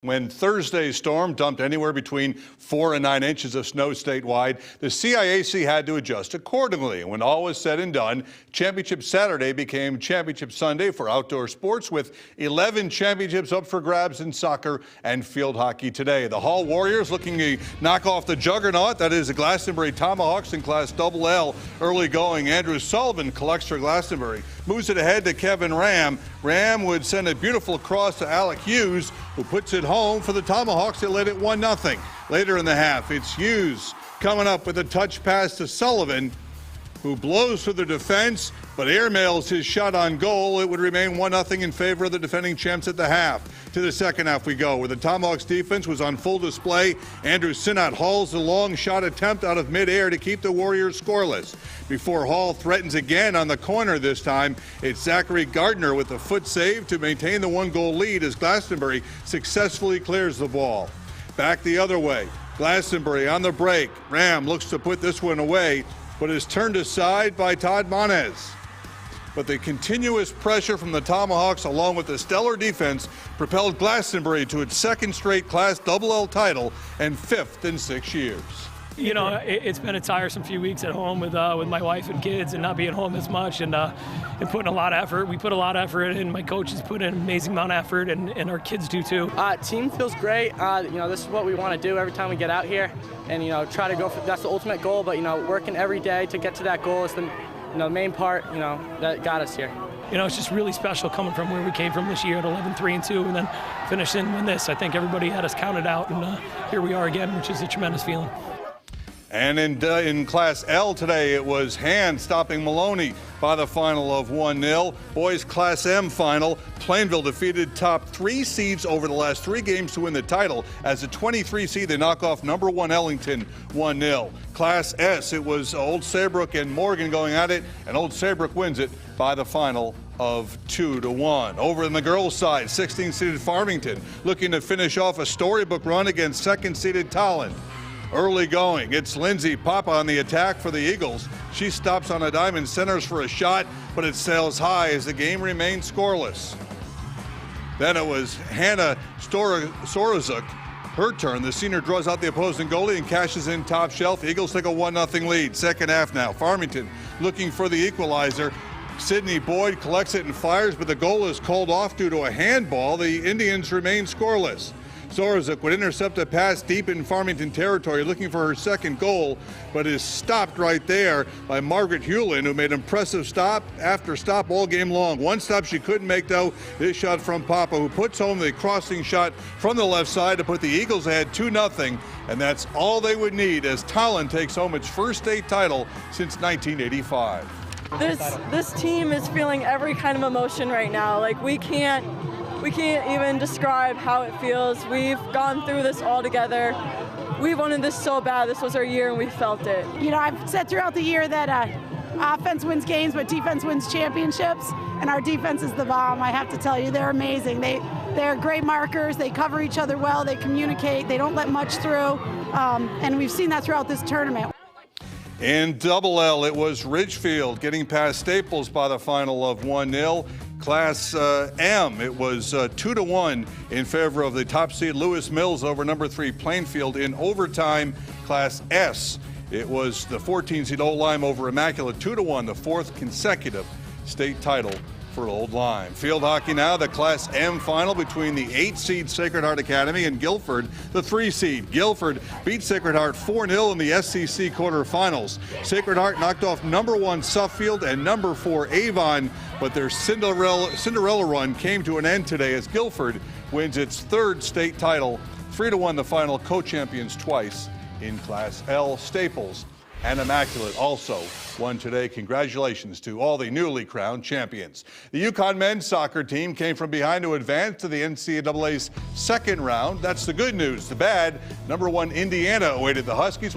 When Thursday's storm dumped anywhere between 4 and 9 inches of snow statewide, the CIAC had to adjust accordingly. When all was said and done, Championship Saturday became Championship Sunday for outdoor sports, with 11 championships up for grabs in soccer and field hockey today. The Hall Warriors looking to knock off the juggernaut, that is the Glastonbury Tomahawks in Class L. Early going, Andrew Sullivan collects for Glastonbury, moves it ahead to Kevin Ram. Ram would send a beautiful cross to Alec Hughes, who puts it home for the Tomahawks. They led it 1-0. Later in the half, it's Hughes coming up with a touch pass to Sullivan, who blows through the defense, but airmails his shot on goal. It would remain 1-0 in favor of the defending champs at the half. To the second half we go, where the Tomahawks defense was on full display. Andrew Sinnott hauls the long shot attempt out of midair to keep the Warriors scoreless. Before Hall threatens again on the corner this time, it's Zachary Gardner with a foot save to maintain the 1-goal lead as Glastonbury successfully clears the ball. Back the other way, Glastonbury on the break. Ram looks to put this one away, but is turned aside by Todd Monez. But the continuous pressure from the Tomahawks, along with the stellar defense, propelled Glastonbury to its second straight Class L title and 5th in 6 years. You know, it's been a tiresome few weeks at home with my wife and kids and not being home as much and putting a lot of effort. We put a lot of effort in. My coaches put in an amazing amount of effort, and our kids do too. Team feels great. This is what we want to do every time we get out here, and try to go for, that's the ultimate goal. But working every day to get to that goal is the main part. That got us here. It's just really special coming from where we came from this year at 11-3-2, and then finishing with this. I think everybody had us counted out, and here we are again, which is a tremendous feeling. And in Class L today, it was Hand stopping Maloney by the final of 1-0. Boys Class M final, Plainville defeated top 3 seeds over the last 3 games to win the title. As a 23 seed, they knock off number 1 Ellington 1-0. Class S, it was Old Saybrook and Morgan going at it, and Old Saybrook wins it by the final of 2-1. Over on the girls' side, 16-seeded Farmington looking to finish off a storybook run against 2nd-seeded Tolland. Early going, it's Lindsay Papa on the attack for the Eagles. She stops on a dime and centers for a shot, but it sails high as the game remains scoreless. Then it was Hannah Sorazuk. Her turn. The senior draws out the opposing goalie and cashes in top shelf. Eagles take a 1-0 lead. Second half now. Farmington looking for the equalizer. Sydney Boyd collects it and fires, but the goal is called off due to a handball. The Indians remain scoreless. Sorazuk would intercept a pass deep in Farmington territory looking for her second goal, but is stopped right there by Margaret Hewlin, who made impressive stop after stop all game long. One stop she couldn't make, though, this shot from Papa, who puts home the crossing shot from the left side to put the Eagles ahead 2-0, and that's all they would need as Tolland takes home its first state title since 1985. This team is feeling every kind of emotion right now. Like, we can't even describe how it feels. We've gone through this all together. We wanted this so bad. This was our year, and we felt it. I've said throughout the year that offense wins games, but defense wins championships, and our defense is the bomb. I have to tell you, they're amazing. They're great markers. They cover each other well. They communicate. They don't let much through, and we've seen that throughout this tournament. In L, it was Ridgefield getting past Staples by the final of 1-0. Class M, it was 2-1 in favor of the top seed Lewis Mills over number 3 Plainfield in overtime. Class S, it was the 14 seed Old Lyme over Immaculate 2-1, the 4th consecutive state title for Old Lyme. Field hockey now, the Class M final between the 8 seed Sacred Heart Academy and Guilford, the 3 seed. Guilford beat Sacred Heart 4-0 in the SCC quarterfinals. Sacred Heart knocked off number 1 Suffield and number 4 Avon, but their Cinderella run came to an end today as Guilford wins its 3rd state title. 3-1 the final, co-champions twice in Class L. Staples and Immaculate also won today. Congratulations to all the newly crowned champions. The Yukon men's soccer team came from behind to advance to the NCAA's second round. That's the good news. The bad, number 1 Indiana awaited the Huskies.